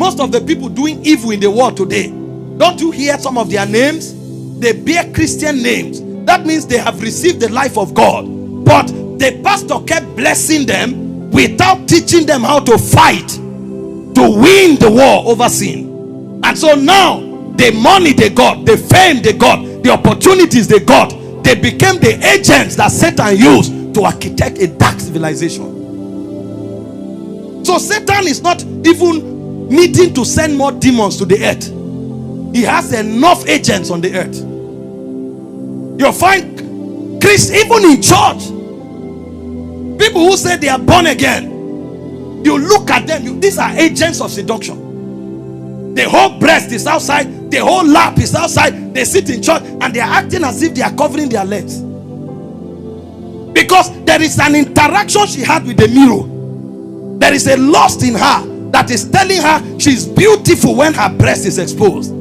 most of the people doing evil in the world today, don't you hear some of their names? They bear Christian names. That means they have received the life of God. But the pastor kept blessing them without teaching them how to fight to win the war over sin. And so now, the money they got, the fame they got, the opportunities they got, they became the agents that Satan used to architect a dark civilization. So Satan is not even needing to send more demons to the earth. He has enough agents on the earth. You'll find Christ even in church. People who say they are born again, you look at them, these are agents of seduction. The whole breast is outside, the whole lap is outside. They sit in church and they are acting as if they are covering their legs, because there is an interaction she had with the mirror. There is a lust in her that is telling her she's beautiful when her breast is exposed.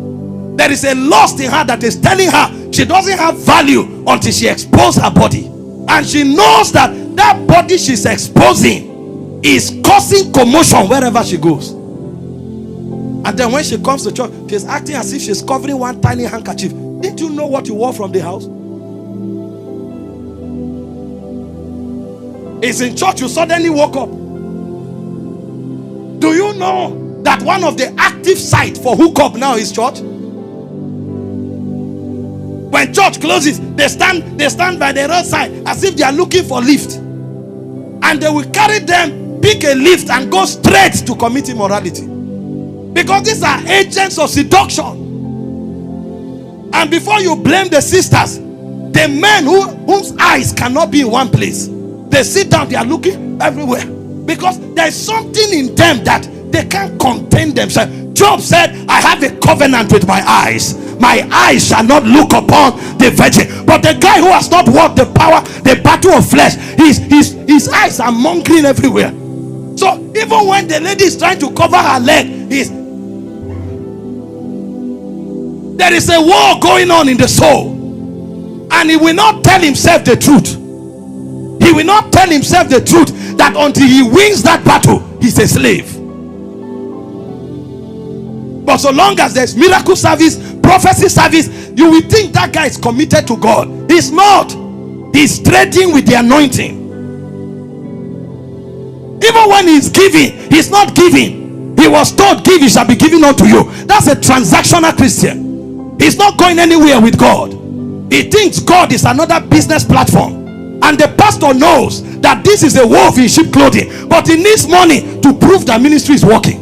There is a lust in her that is telling her she doesn't have value until she exposes her body. And she knows that that body she's exposing is causing commotion wherever she goes. And then when she comes to church, she's acting as if she's covering one tiny handkerchief. Didn't you know what you wore from the house? It's in church you suddenly woke up. Do you know that one of the active sites for hookup now is church? When church closes, they stand by the roadside as if they are looking for lift. And they will carry them, pick a lift and go straight to commit immorality. Because these are agents of seduction. And before you blame the sisters, the men whose eyes cannot be in one place, they sit down, they are looking everywhere. Because there is something in them that they can't contain themselves. Job said, I have a covenant with my eyes. My eyes shall not look upon the virgin. But the guy who has not walked the battle of flesh, his eyes are mongering everywhere. So even when the lady is trying to cover her leg, there is a war going on in the soul. And he will not tell himself the truth. He will not tell himself the truth that until he wins that battle, he's a slave. But so long as there's miracle service, prophecy service, you will think that guy is committed to God. He's not. He's trading with the anointing. Even when he's giving, he's not giving. He was told, give, it shall be given unto you. That's a transactional Christian. He's not going anywhere with God. He thinks God is another business platform. And the pastor knows that this is a wolf in sheep clothing, but he needs money to prove that ministry is working.